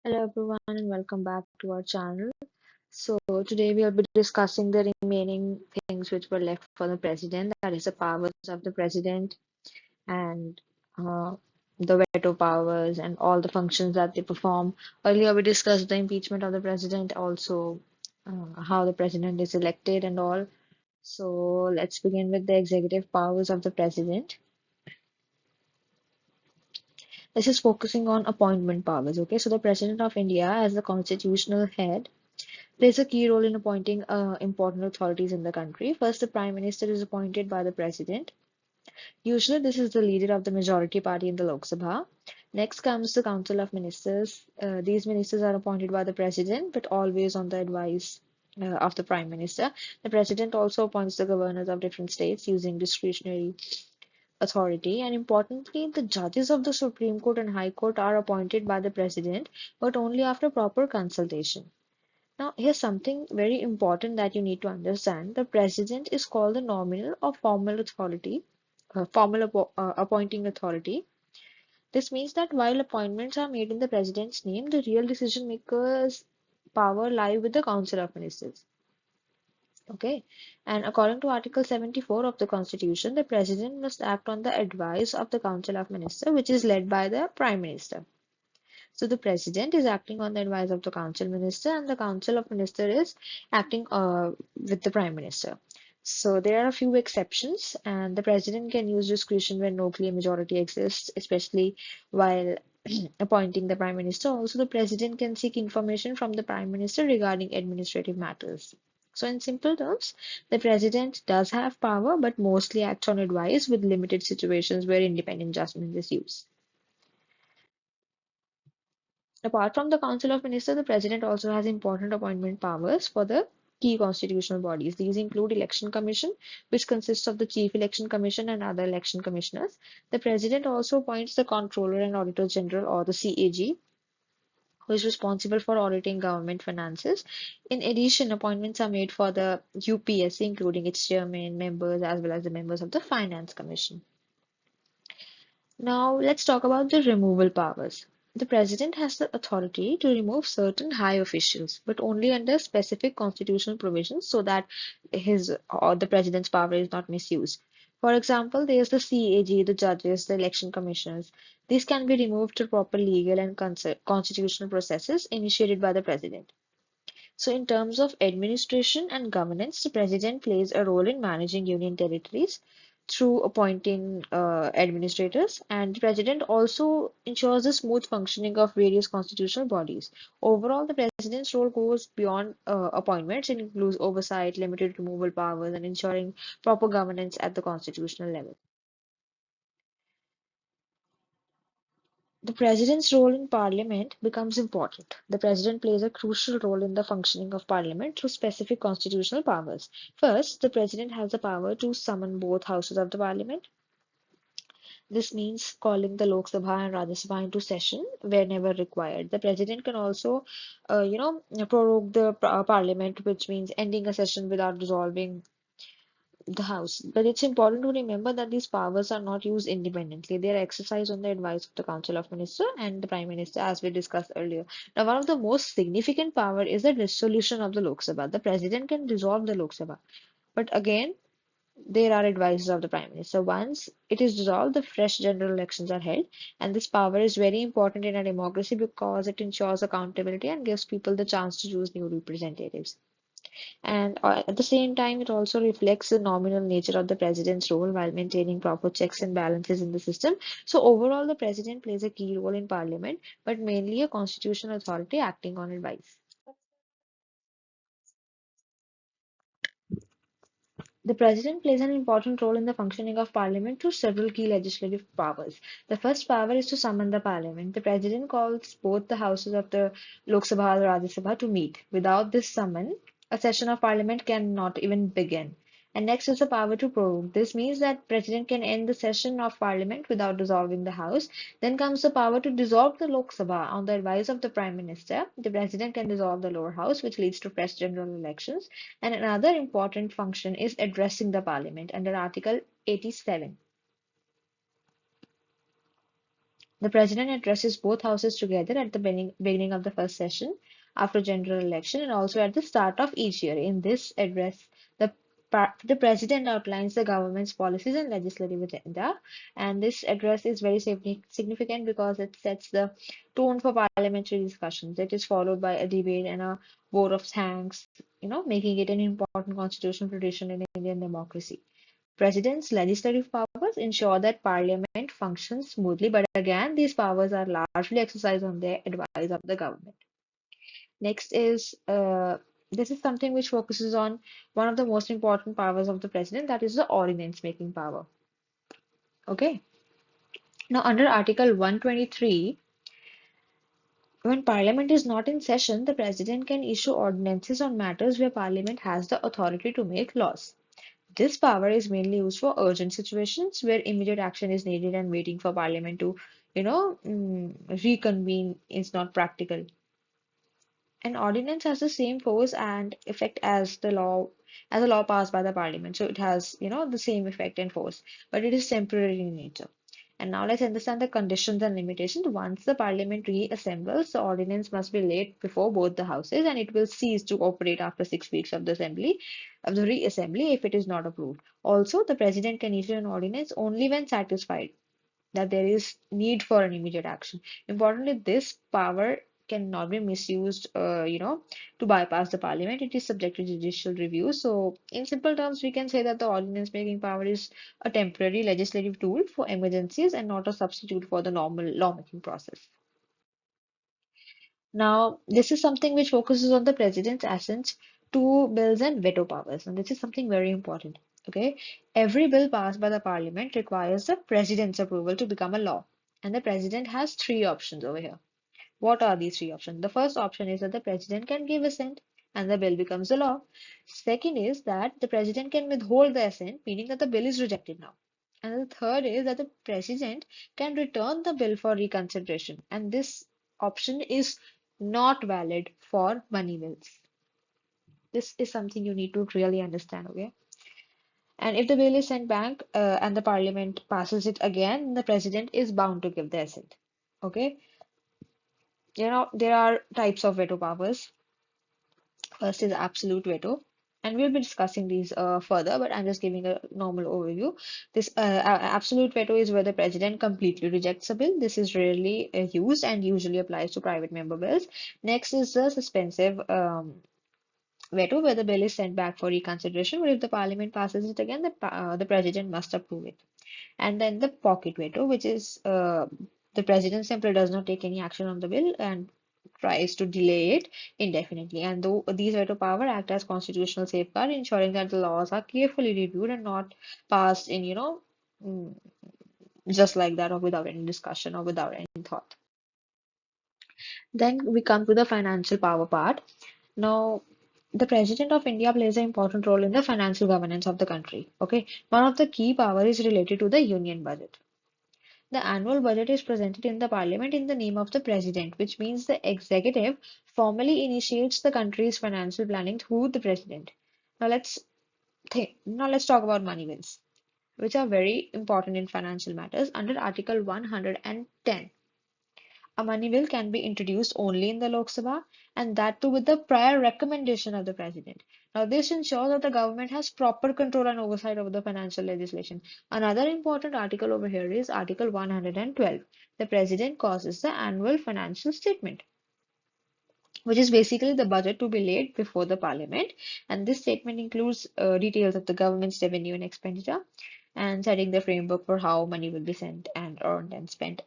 Hello everyone and welcome back to our channel. So today we'll be discussing the remaining things which were left for the president, that is the powers of the president and uh, the veto powers and all the functions that they perform. Earlier we discussed the impeachment of the president, also how the president is elected and all. So let's begin with the executive powers of the president. This is focusing on appointment powers. Okay, so the president of India as the constitutional head plays a key role in appointing important authorities in the country. First, the Prime Minister is appointed by the President. Usually, this is the leader of the majority party in the Lok Sabha. Next comes the Council of Ministers. These ministers are appointed by the President, but always on the advice of the Prime Minister. The President also appoints the governors of different states using discretionary authority. And importantly, the judges of the Supreme Court and High Court are appointed by the President, but only after proper consultation. Now, here's something very important that you need to understand. The president is called the nominal or formal authority, appointing authority. This means that while appointments are made in the president's name, the real decision makers' power lie with the Council of Ministers. Okay, and according to Article 74 of the Constitution, the president must act on the advice of the Council of Ministers, which is led by the Prime Minister. So the president is acting on the advice of the council minister, and the council of minister is acting with the prime minister. So there are a few exceptions, and the president can use discretion when no clear majority exists, especially while appointing the prime minister. Also, the president can seek information from the prime minister regarding administrative matters. So, in simple terms, the president does have power, but mostly acts on advice with limited situations where independent judgment is used. Apart from the Council of Ministers, the President also has important appointment powers for the key constitutional bodies. These include Election Commission, which consists of the Chief Election Commission and other election commissioners. The President also appoints the Comptroller and Auditor General, or the CAG, who is responsible for auditing government finances. In addition, appointments are made for the UPSC, including its chairman, members, as well as the members of the Finance Commission. Now, let's talk about the removal powers. The president has the authority to remove certain high officials, but only under specific constitutional provisions so that his or the president's power is not misused. For example, there is the CAG, the judges, the election commissioners. These can be removed through proper legal and constitutional processes initiated by the president. So, in terms of administration and governance, the president plays a role in managing union territories through appointing administrators, and the president also ensures the smooth functioning of various constitutional bodies. Overall, the president's role goes beyond appointments. It includes oversight, limited removal powers, and ensuring proper governance at the constitutional level. The president's role in parliament becomes important. The president plays a crucial role in the functioning of parliament through specific constitutional powers. First, the president has the power to summon both houses of the parliament. This means calling the Lok Sabha and Rajya Sabha into session whenever required. The president can also, prorogue the parliament, which means ending a session without dissolving the House. But it's important to remember that these powers are not used independently. They are exercised on the advice of the Council of Ministers and the Prime Minister, as we discussed earlier. Now, one of the most significant power is the dissolution of the Lok Sabha. The President can dissolve the Lok Sabha. But again, there are advices of the Prime Minister. Once it is dissolved, the fresh general elections are held. And this power is very important in a democracy because it ensures accountability and gives people the chance to choose new representatives. And at the same time, it also reflects the nominal nature of the president's role while maintaining proper checks and balances in the system. So, overall, the president plays a key role in parliament, but mainly a constitutional authority acting on advice. The president plays an important role in the functioning of parliament through several key legislative powers. The first power is to summon the parliament. The president calls both the houses of the Lok Sabha and Rajya Sabha to meet. Without this summon, a session of parliament cannot even begin. And next is the power to prorogue. This means that president can end the session of parliament without dissolving the house. Then comes the power to dissolve the Lok Sabha on the advice of the prime minister. The president can dissolve the lower house, which leads to fresh general elections. And another important function is addressing the parliament under Article 87. The president addresses both houses together at the beginning of the first session after general election and also at the start of each year. In this address, the president outlines the government's policies and legislative agenda, and this address is very significant because it sets the tone for parliamentary discussions. It is followed by a debate and a vote of thanks, making it an important constitutional tradition in Indian democracy. President's legislative powers ensure that parliament functions smoothly, but again, these powers are largely exercised on the advice of the government. Next is this is something which focuses on one of the most important powers of the president, that is the ordinance making power. Okay. Now, under Article 123, when Parliament is not in session, the President can issue ordinances on matters where Parliament has the authority to make laws. This power is mainly used for urgent situations where immediate action is needed and waiting for Parliament to, reconvene is not practical. An ordinance has the same force and effect as a law passed by the Parliament. So it has, the same effect and force, but it is temporary in nature. And now let's understand the conditions and limitations. Once the Parliament reassembles, the ordinance must be laid before both the houses, and it will cease to operate after 6 weeks of the reassembly if it is not approved. Also, the President can issue an ordinance only when satisfied that there is need for an immediate action. Importantly, this power cannot be misused, to bypass the parliament. It is subject to judicial review. So, in simple terms, we can say that the ordinance making power is a temporary legislative tool for emergencies and not a substitute for the normal lawmaking process. Now, this is something which focuses on the president's assent to bills and veto powers, and this is something very important. Okay, every bill passed by the parliament requires the president's approval to become a law, and the president has three options over here. What are these three options? The first option is that the president can give assent and the bill becomes a law. Second is that the president can withhold the assent, meaning that the bill is rejected now. And the third is that the president can return the bill for reconsideration. And this option is not valid for money bills. This is something you need to really understand, okay? And if the bill is sent back and the parliament passes it again, the president is bound to give the assent. Okay? There are types of veto powers. First is absolute veto, and we'll be discussing these further, but I'm just giving a normal overview. This absolute veto is where the president completely rejects a bill. This is rarely used and usually applies to private member bills. Next is the suspensive veto, where the bill is sent back for reconsideration, but if the parliament passes it again, the president must approve it. And then the pocket veto, which is the president simply does not take any action on the bill and tries to delay it indefinitely. And though these veto power act as constitutional safeguard, ensuring that the laws are carefully reviewed and not passed in, mm, just like that or without any discussion or without any thought. Then we come to the financial power part. Now, the President of India plays an important role in the financial governance of the country. Okay, one of the key power is related to the union budget. The annual budget is presented in the parliament in the name of the president, which means the executive formally initiates the country's financial planning through the president. Now let's talk about money bills, which are very important in financial matters. Under Article 110, a money bill can be introduced only in the Lok Sabha, and that too with the prior recommendation of the president. Now, this ensures that the government has proper control and oversight over the financial legislation. Another important article over here is Article 112. The president causes the annual financial statement, which is basically the budget to be laid before the parliament. And this statement includes details of the government's revenue and expenditure and setting the framework for how money will be sent and earned and spent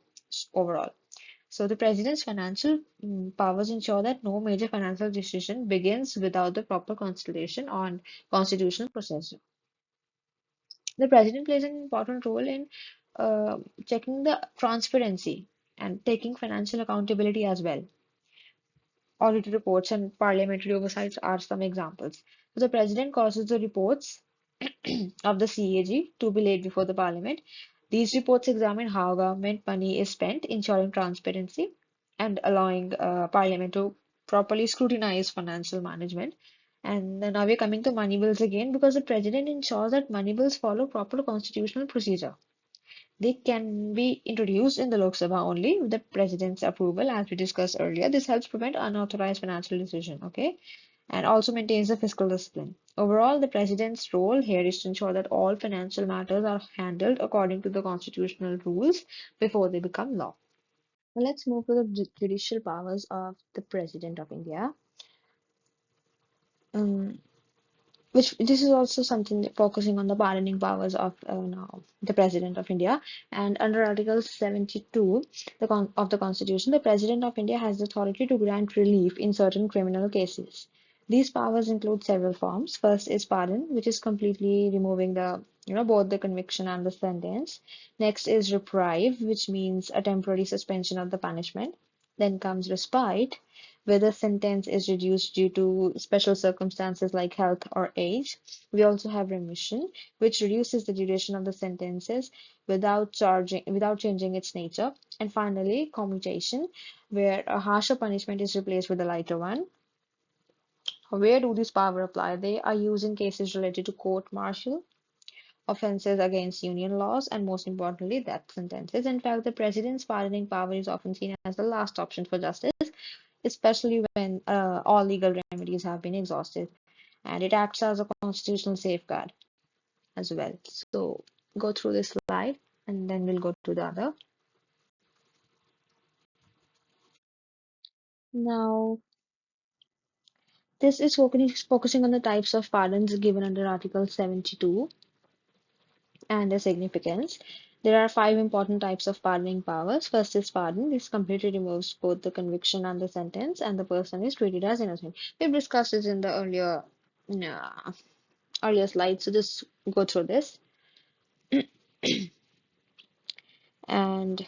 overall. So the president's financial powers ensure that no major financial decision begins without the proper consultation on constitutional procedure. The president plays an important role in checking the transparency and taking financial accountability as well. Audit reports and parliamentary oversights are some examples. So the president causes the reports of the CAG to be laid before the parliament. These reports examine how government money is spent, ensuring transparency and allowing parliament to properly scrutinize financial management. And then now we're coming to money bills again because the president ensures that money bills follow proper constitutional procedure. They can be introduced in the Lok Sabha only with the president's approval, as we discussed earlier. This helps prevent unauthorized financial decision, okay, and also maintains the fiscal discipline. Overall, the president's role here is to ensure that all financial matters are handled according to the constitutional rules before they become law. Now let's move to the judicial powers of the President of India. Um, which this is also something that focusing on the pardoning powers of now the President of India. And under Article 72 of the Constitution, the President of India has the authority to grant relief in certain criminal cases. These powers include several forms. First is pardon, which is completely removing the both the conviction and the sentence. Next is reprieve, which means a temporary suspension of the punishment. Then comes respite, where the sentence is reduced due to special circumstances like health or age. We also have remission, which reduces the duration of the sentences without changing its nature. And finally, commutation, where a harsher punishment is replaced with a lighter one. Where do these power apply? They are used in cases related to court martial, offenses against union laws, and most importantly, death sentences. In fact, the president's pardoning power is often seen as the last option for justice, especially when all legal remedies have been exhausted. And it acts as a constitutional safeguard as well. So go through this slide and then we'll go to the other. Now, this is focusing on the types of pardons given under Article 72 and their significance. There are five important types of pardoning powers. First is pardon. This completely removes both the conviction and the sentence, and the person is treated as innocent. We've discussed this in the uh, earlier slides, so just go through this. And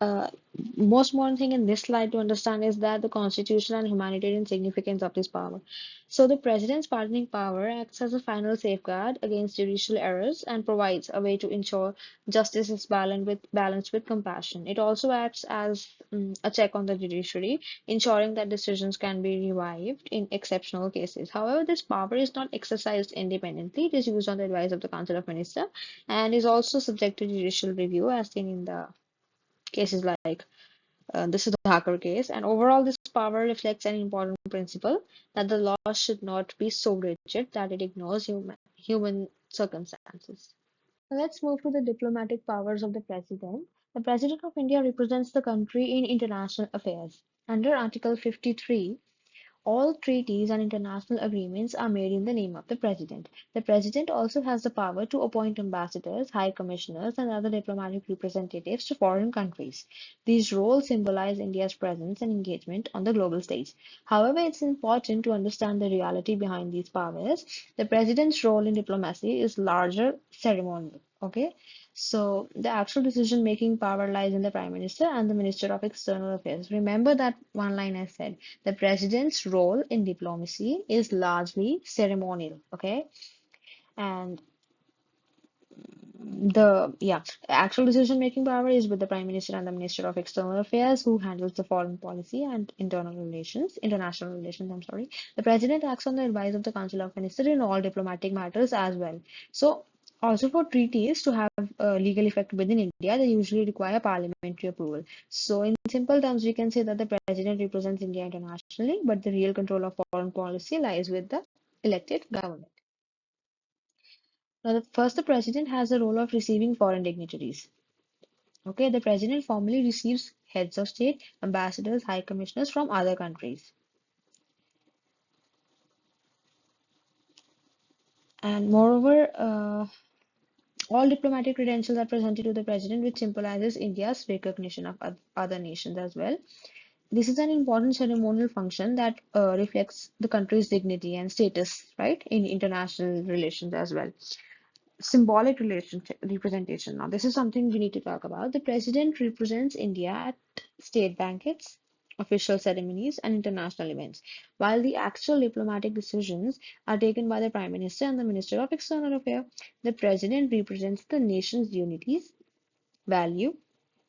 uh, most important thing in this slide to understand is that the constitutional and humanitarian significance of this power. So the president's pardoning power acts as a final safeguard against judicial errors and provides a way to ensure justice is balanced with compassion. It also acts as a check on the judiciary, ensuring that decisions can be revived in exceptional cases. However, this power is not exercised independently. It is used on the advice of the Council of Ministers and is also subject to judicial review, as seen in the cases like this is the hacker case, and overall, this power reflects an important principle that the law should not be so rigid that it ignores human circumstances. Let's move to the diplomatic powers of the president. The president of India represents the country in international affairs. Under Article 53, all treaties and international agreements are made in the name of the President. The President also has the power to appoint ambassadors, high commissioners, and other diplomatic representatives to foreign countries. These roles symbolize India's presence and engagement on the global stage. However, it's important to understand the reality behind these powers. The President's role in diplomacy is larger ceremonial. Okay, so the actual decision-making power lies in the Prime Minister and the Minister of External Affairs. Remember that one line I said. The president's role in diplomacy is largely ceremonial, okay? And the actual decision making power is with the Prime Minister and the Minister of External Affairs, who handles the foreign policy and international relations, I'm sorry. The President acts on the advice of the Council of Ministers in all diplomatic matters as well. So also for treaties to have legal effect within India, they usually require parliamentary approval. So in simple terms, we can say that the President represents India internationally, but the real control of foreign policy lies with the elected government. Now, first, the president has the role of receiving foreign dignitaries. Okay, the president formally receives heads of state, ambassadors, high commissioners from other countries. And moreover, all diplomatic credentials are presented to the president, which symbolizes India's recognition of other nations as well. This is an important ceremonial function that reflects the country's dignity and status, right, in international relations as well. Symbolic representation. Now, this is something we need to talk about. The president represents India at state banquets, official ceremonies, and international events, while the actual diplomatic decisions are taken by the Prime Minister and the Minister of External Affairs. The president represents the nation's unities, value,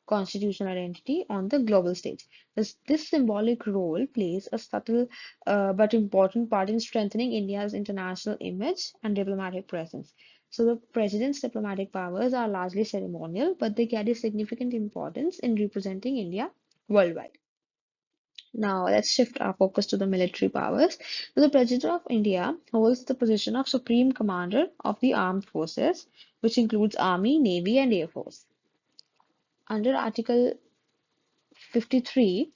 constitutional identity on the global stage. This symbolic role plays a subtle but important part in strengthening India's international image and diplomatic presence. So the president's diplomatic powers are largely ceremonial, but they carry significant importance in representing India worldwide. Now let's shift our focus to the military powers. So the President of India holds the position of Supreme Commander of the Armed Forces, which includes Army, Navy, and Air Force. Under Article 53,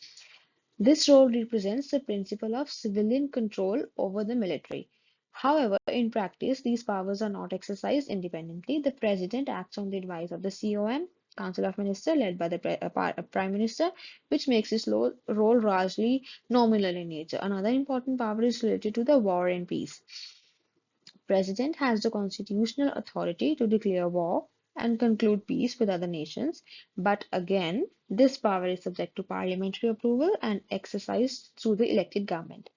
this role represents the principle of civilian control over the military. However, in practice, these powers are not exercised independently. The President acts on the advice of the COM, Council of Ministers, led by the Prime Minister, which makes this role largely nominal in nature. Another important power is related to the war and peace. President has the constitutional authority to declare war and conclude peace with other nations, but again, this power is subject to parliamentary approval and exercised through the elected government.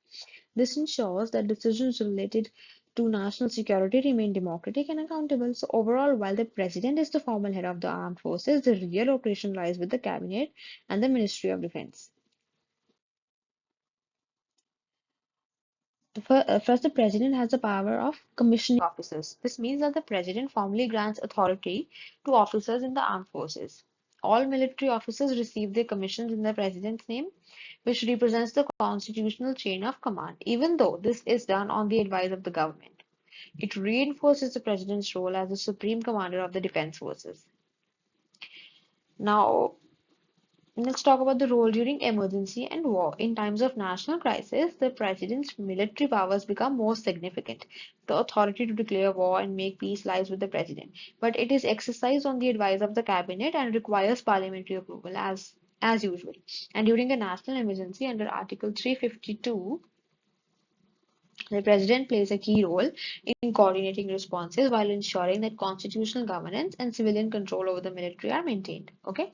This ensures that decisions related to national security remain democratic and accountable. So, overall, while the president is the formal head of the armed forces, the real operation lies with the cabinet and the Ministry of Defense. First, the president has the power of commissioning officers. This means that the president formally grants authority to officers in the armed forces. All military officers receive their commissions in the president's name, which represents the constitutional chain of command, even though this is done on the advice of the government. It reinforces the president's role as the supreme commander of the defense forces. Now, let's talk about the role during emergency and war. In times of national crisis, the president's military powers become more significant. The authority to declare war and make peace lies with the president, but it is exercised on the advice of the cabinet and requires parliamentary approval as usual. And during a national emergency under Article 352, the president plays a key role in coordinating responses while ensuring that constitutional governance and civilian control over the military are maintained. Okay?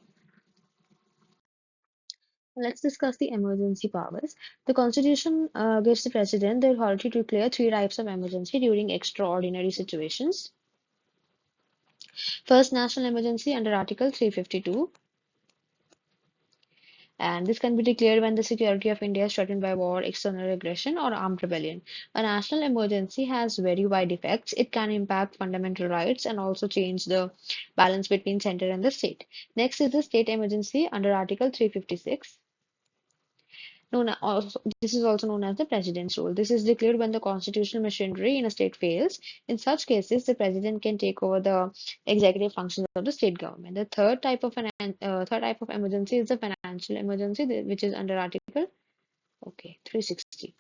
Let's discuss the emergency powers. The Constitution gives the President the authority to declare three types of emergency during extraordinary situations. First, national emergency under Article 352, and this can be declared when the security of India is threatened by war, external aggression, or armed rebellion. A national emergency has very wide effects. It can impact fundamental rights and also change the balance between center and the state. Next is the state emergency under Article 356. This is also known as the president's rule. This is declared when the constitutional machinery in a state fails. In such cases, the president can take over the executive functions of the state government. The third type of emergency is the financial emergency, which is under Article 360.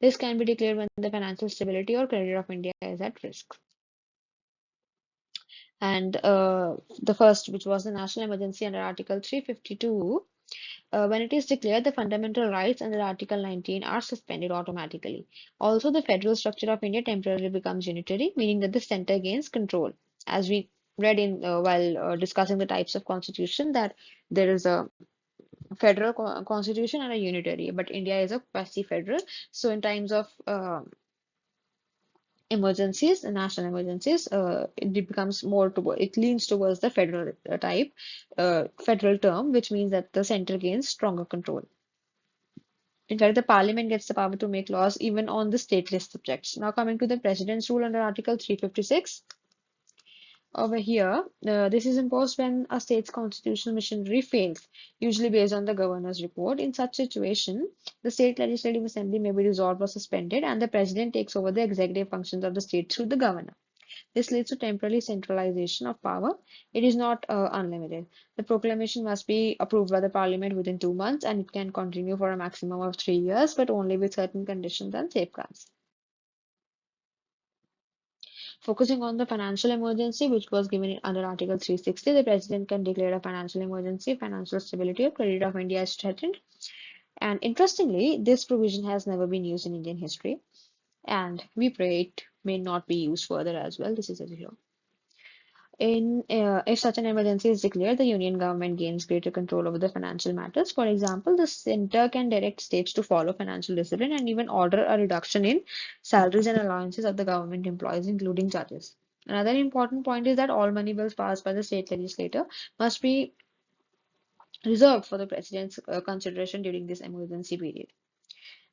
This can be declared when the financial stability or credit of India is at risk. And the first, which was the national emergency under Article 352, when it is declared, the fundamental rights under Article 19 are suspended automatically. Also, the federal structure of India temporarily becomes unitary, meaning that the center gains control. As we read in while discussing the types of constitution, that there is a federal constitution and a unitary, but India is a quasi-federal. So, in times of emergencies, national emergencies, it becomes more toward, it leans towards the federal federal term, which means that the center gains stronger control. In fact, the parliament gets the power to make laws even on the stateless subjects. Now, coming to the president's rule under Article 356. Over here, this is imposed when a state's constitutional machinery fails, usually based on the governor's report. In such situation, the state legislative assembly may be dissolved or suspended, and the president takes over the executive functions of the state through the governor. This leads to temporary centralization of power. It is not unlimited. The proclamation must be approved by the parliament within 2 months, and it can continue for a maximum of 3 years, but only with certain conditions and safeguards. Focusing on the financial emergency, which was given under Article 360, the President can declare a financial emergency, financial stability or credit of India is threatened. And interestingly, this provision has never been used in Indian history, and we pray it may not be used further as well. This is a zero. If such an emergency is declared, the union government gains greater control over the financial matters. For example, the center can direct states to follow financial discipline and even order a reduction in salaries and allowances of the government employees, including judges. Another important point is that all money bills passed by the state legislature must be reserved for the president's consideration during this emergency period.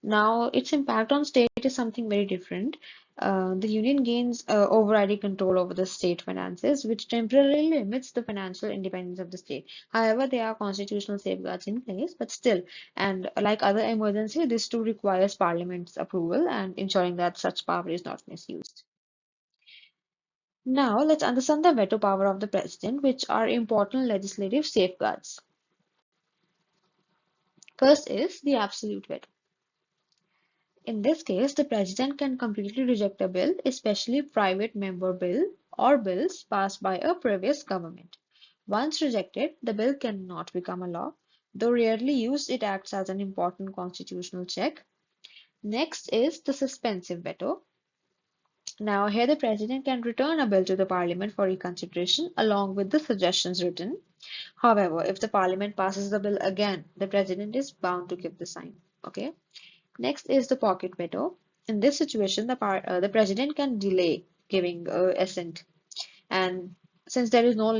Now, its impact on state is something very different. The union gains overriding control over the state finances, which temporarily limits the financial independence of the state. However, there are constitutional safeguards in place, but still, and like other emergency, this too requires Parliament's approval and ensuring that such power is not misused. Now, let's understand the veto power of the president, which are important legislative safeguards. First is the absolute veto. In this case, the president can completely reject a bill, especially private member bill or bills passed by a previous government. Once rejected, the bill cannot become a law. Though rarely used, it acts as an important constitutional check. Next is the suspensive veto. Now, here the president can return a bill to the parliament for reconsideration along with the suggestions written. However, if the parliament passes the bill again, the president is bound to give the sign. Okay. Next is the pocket veto. In this situation, the president can delay giving assent, and since there is no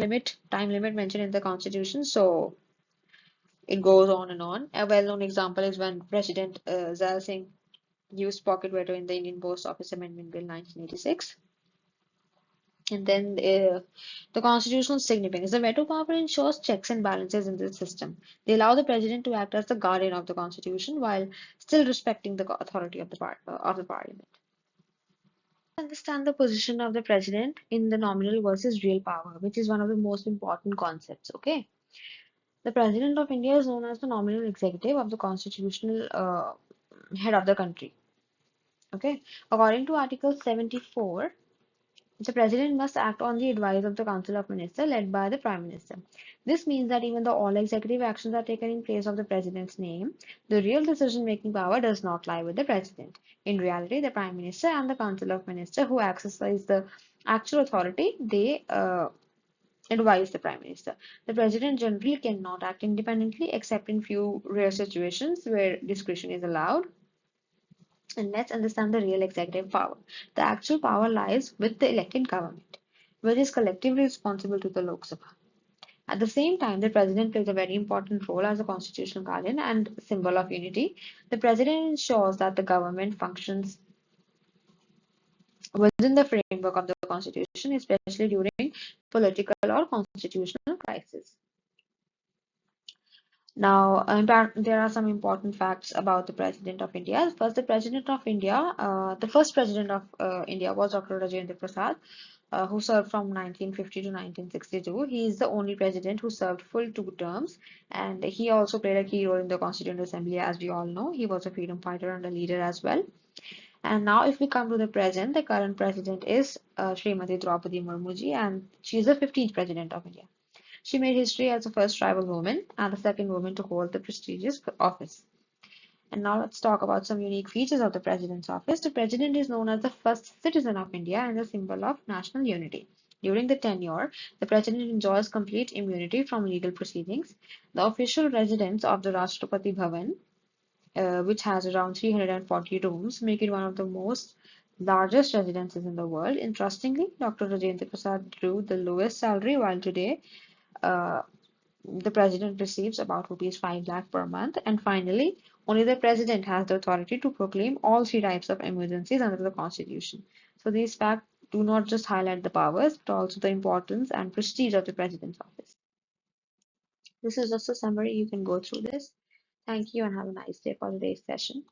time limit mentioned in the constitution, so it goes on and on. A well-known example is when President Zal Singh used pocket veto in the Indian Post Office Amendment Bill 1986. And then the constitutional significance. The veto power ensures checks and balances in the system. They allow the president to act as the guardian of the constitution while still respecting the authority of the parliament. Understand the position of the president in the nominal versus real power, which is one of the most important concepts. Okay, the president of India is known as the nominal executive of the constitutional head of the country. Okay, according to Article 74. The President must act on the advice of the Council of Ministers led by the Prime Minister. This means that even though all executive actions are taken in place of the President's name, the real decision-making power does not lie with the President. In reality, the Prime Minister and the Council of Ministers who exercise the actual authority, they advise the Prime Minister. The President generally cannot act independently except in few rare situations where discretion is allowed. And let's understand the real executive power. The actual power lies with the elected government, which is collectively responsible to the Lok Sabha. At the same time, the president plays a very important role as a constitutional guardian and symbol of unity. The president ensures that the government functions within the framework of the constitution, especially during political or constitutional crisis. Now, in fact, there are some important facts about the President of India. First, the first President of India was Dr. Rajendra Prasad, who served from 1950 to 1962. He is the only president who served full 2 terms, and he also played a key role in the Constituent Assembly, as we all know. He was a freedom fighter and a leader as well. And now, if we come to the present, the current president is Srimati Draupadi Murmuji, and she is the 15th President of India. She made history as the first tribal woman and the second woman to hold the prestigious office. And now let's talk about some unique features of the president's office. The president is known as the first citizen of India and a symbol of national unity. During the tenure, the president enjoys complete immunity from legal proceedings. The official residence of the Rashtrapati Bhavan, which has around 340 rooms, make it one of the most largest residences in the world. Interestingly, Dr. Rajendra Prasad drew the lowest salary, while today uh, the president receives about rupees 5 lakh per month. And finally, only the president has the authority to proclaim all 3 types of emergencies under the constitution. So these facts do not just highlight the powers, but also the importance and prestige of the president's office. This is just a summary. You can go through this. Thank you and have a nice day for today's session.